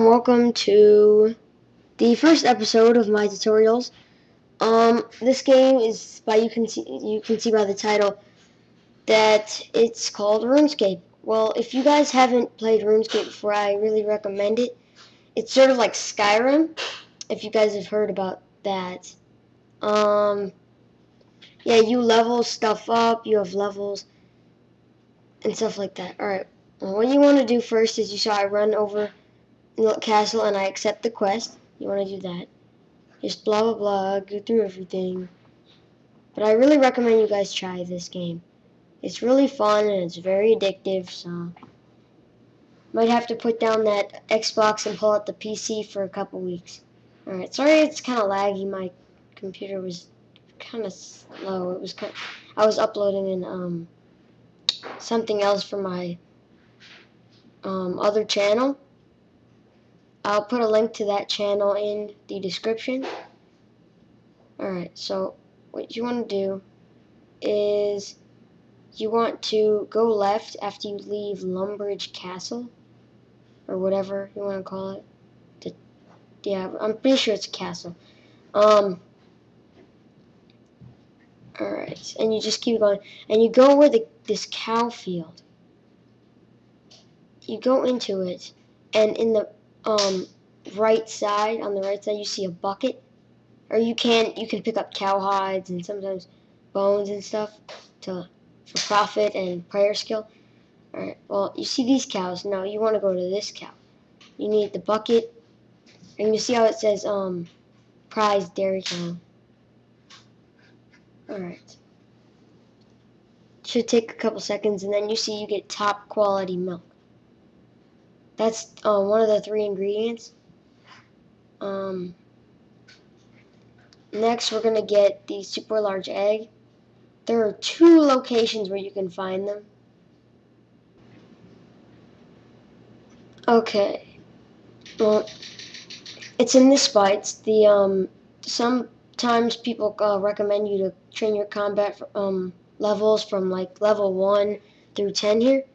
Welcome to the first episode of my tutorials. This game is you can see by the title that it's called Runescape. Well, if you guys haven't played Runescape before, I really recommend it. It's sort of like Skyrim, if you guys have heard about that. Yeah, you level stuff up, you have levels and stuff like that. Alright, well, what you want to do first is you saw I run over the castle and I accept the quest. You want to do that. Just blah blah blah, go through everything. But I really recommend you guys try this game. It's really fun and it's very addictive, so might have to put down that Xbox and pull out the PC for a couple weeks. Alright, sorry it's kind of laggy. My computer was kind of slow. I was uploading in something else from my other channel. I'll put a link to that channel in the description. Alright, so what you want to do is you want to go left after you leave Lumbridge Castle, or whatever you want to call it. Yeah, I'm pretty sure it's a castle. Alright, and you just keep going, and you go where this cow field. You go into it, and in the right side, on the right side, you see a bucket, or you can pick up cow hides and sometimes bones and stuff for profit and prayer skill. Alright, well, you see these cows. Now, you want to go to this cow. You need the bucket, and you see how it says, prize dairy cow. Alright. Should take a couple seconds, and then you see you get top quality milk. That's one of the 3 ingredients. Next, we're going to get the super large egg. There are 2 locations where you can find them. Okay. Well, it's in this spot. It's the, sometimes people recommend you to train your combat levels from like level 1 through 10 here.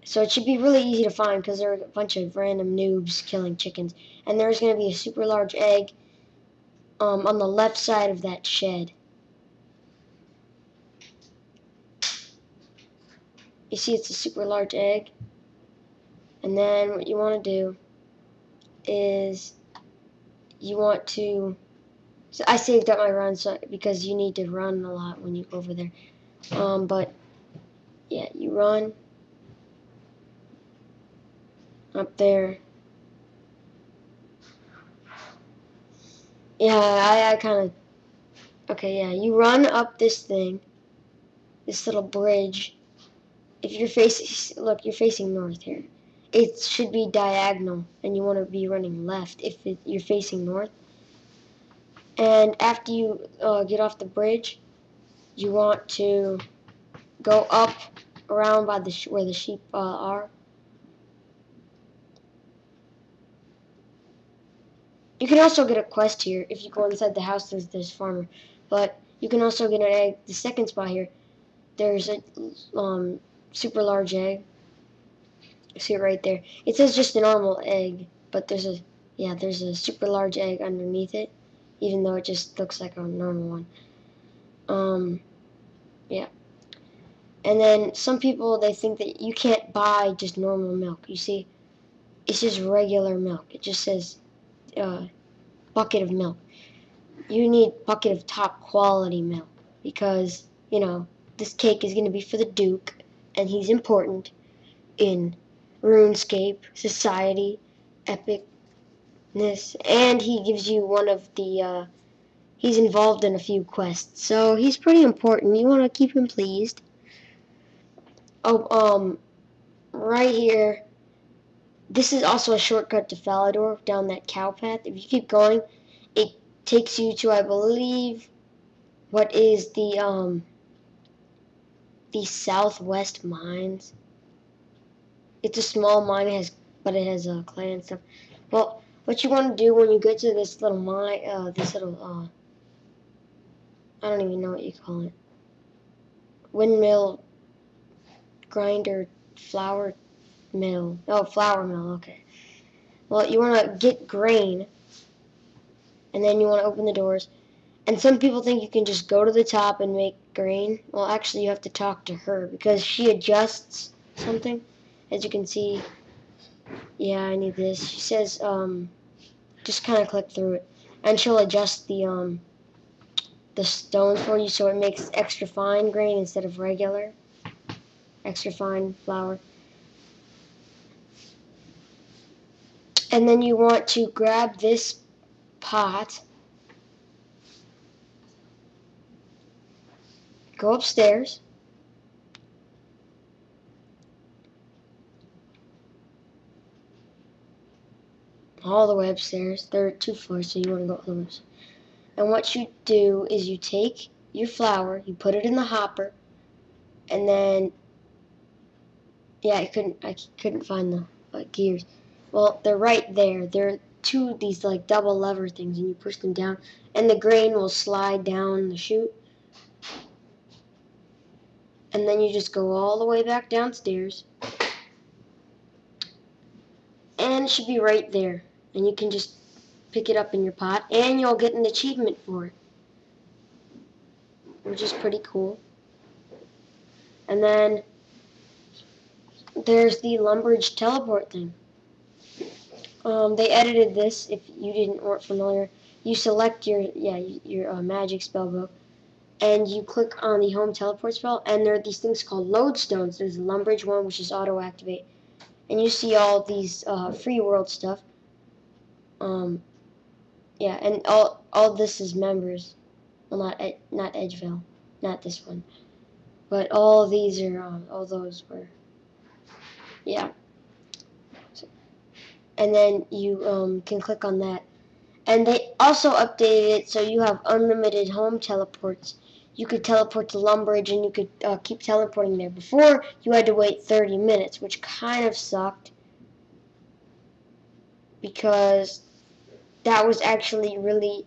So it should be really easy to find because there are a bunch of random noobs killing chickens. And there's going to be a super large egg on the left side of that shed. You see it's a super large egg. And then what you want to do is you want to... So I saved up my run because you need to run a lot when you go over there. But yeah, you run up there. Yeah, I kind of... Okay, yeah, you run up this thing, this little bridge. If you're facing... Look, you're facing north here. It should be diagonal, and you want to be running left if you're facing north. And after you get off the bridge, you want to go up around by where the sheep are. You can also get a quest here if you go inside the house. There's farmer, but you can also get an egg. The second spot here, there's a super large egg. See it right there. It says just a normal egg, but there's a super large egg underneath it, even though it just looks like a normal one. Yeah. And then some people, they think that you can't buy just normal milk. You see, it's just regular milk. It just says bucket of milk. You need bucket of top quality milk because, you know, this cake is going to be for the Duke, and he's important in RuneScape, society, epicness, and he gives you one of the, he's involved in a few quests, so he's pretty important. You want to keep him pleased. Oh, right here, this is also a shortcut to Falador down that cow path. If you keep going, it takes you to, I believe, what is the Southwest Mines. It's a small mine, but it has a clan and stuff. Well, what you want to do when you get to this little mine, I don't even know what you call it. Windmill, grinder, flour mill. Oh, flour mill, okay. Well, you want to get grain, and then you want to open the doors. And some people think you can just go to the top and make grain. Well, actually, you have to talk to her because she adjusts something. As you can see, yeah, I need this. She says, just kind of click through it, and she'll adjust the stones for you so it makes extra fine grain instead of regular extra fine flour. And then you want to grab this pot, go upstairs, all the way upstairs. There are 2 floors, so you want to go all the way upstairs. And what you do is you take your flour, you put it in the hopper, and then, yeah, I couldn't find the gears. Well, they're right there. They're 2 of these like double lever things, and you push them down, and the grain will slide down the chute. And then you just go all the way back downstairs, and it should be right there. And you can just pick it up in your pot, and you'll get an achievement for it, which is pretty cool. And then there's the Lumbridge teleport thing. They edited this. If you weren't familiar, you select your magic spell book, and you click on the home teleport spell, and there are these things called lodestones. There's the Lumbridge one, which is auto activate, and you see all these free world stuff. Yeah, and all this is members. Well, not Edgeville, not this one, but all these are all those were. Yeah. So, and then you can click on that. And they also updated it so you have unlimited home teleports. You could teleport to Lumbridge and you could keep teleporting there. Before, you had to wait 30 minutes, which kind of sucked because that was actually really,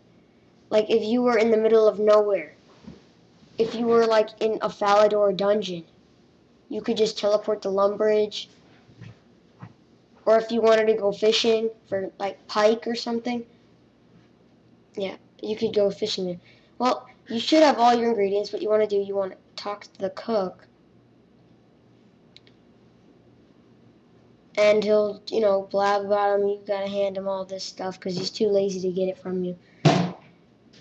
like, if you were in the middle of nowhere, if you were, like, in a Falador dungeon, you could just teleport to Lumbridge. Or if you wanted to go fishing for, like, pike or something, yeah, you could go fishing there. Well, you should have all your ingredients. What you want to do, you want to talk to the cook. And he'll, blab about him. You gotta hand him all this stuff because he's too lazy to get it from you.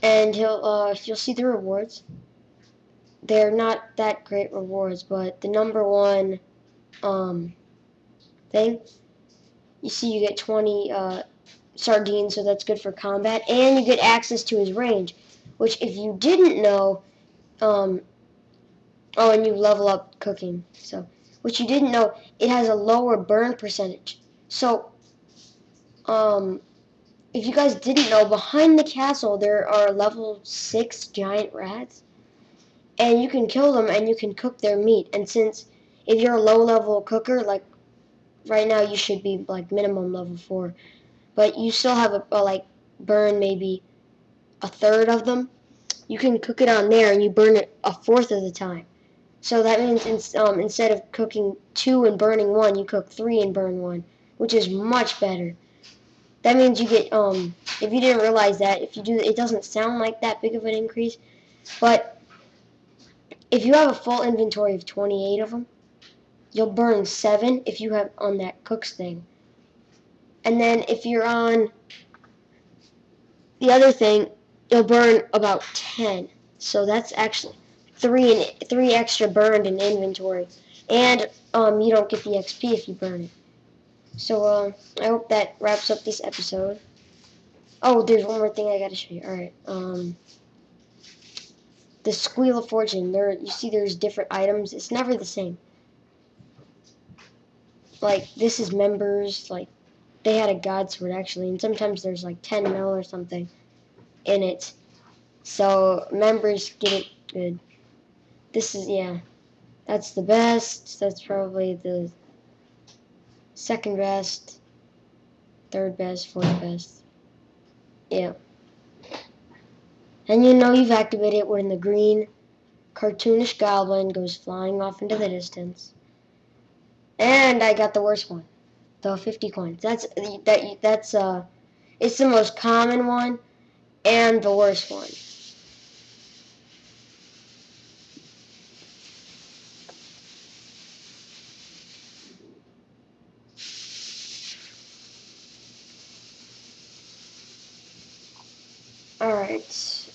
And you'll see the rewards. They're not that great rewards, but the number one, thing, you see you get 20, sardines, so that's good for combat. And you get access to his range, which if you didn't know, oh, and you level up cooking, so, which you didn't know, it has a lower burn percentage. So, if you guys didn't know, behind the castle there are level 6 giant rats, and you can kill them and you can cook their meat. And since if you're a low-level cooker, like right now you should be like minimum level 4, but you still have a like burn maybe a third of them, you can cook it on there and you burn it a fourth of the time. So that means instead of cooking 2 and burning 1, you cook 3 and burn 1, which is much better. That means you get, if you didn't realize that, if you do, it doesn't sound like that big of an increase, but if you have a full inventory of 28 of them, you'll burn 7 if you have on that cooks thing. And then if you're on the other thing, you'll burn about 10. So that's actually 3 extra burned in inventory. And you don't get the XP if you burn it. So I hope that wraps up this episode. Oh, there's one more thing I gotta show you. Alright, the Squeal of Fortune. You see there's different items. It's never the same. Like, this is members, like, they had a god sword, actually, and sometimes there's, like, 10 mil or something in it. So, members get it good. This is, yeah, that's the best. That's probably the second best, third best, fourth best. Yeah. And you've activated it when the green cartoonish goblin goes flying off into the distance. And I got the worst one. the 50 coins. That's it's the most common one and the worst one. Alright.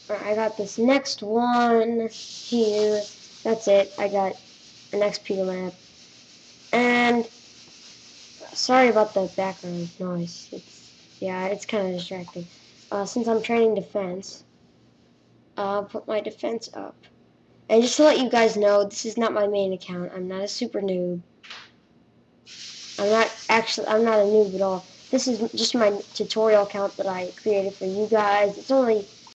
I got this next one here. That's it. I got an XP map. And sorry about the background noise. It's kind of distracting. Since I'm training defense, I'll put my defense up. And just to let you guys know, this is not my main account. I'm not a super noob. I'm not a noob at all. This is just my tutorial account that I created for you guys. It's only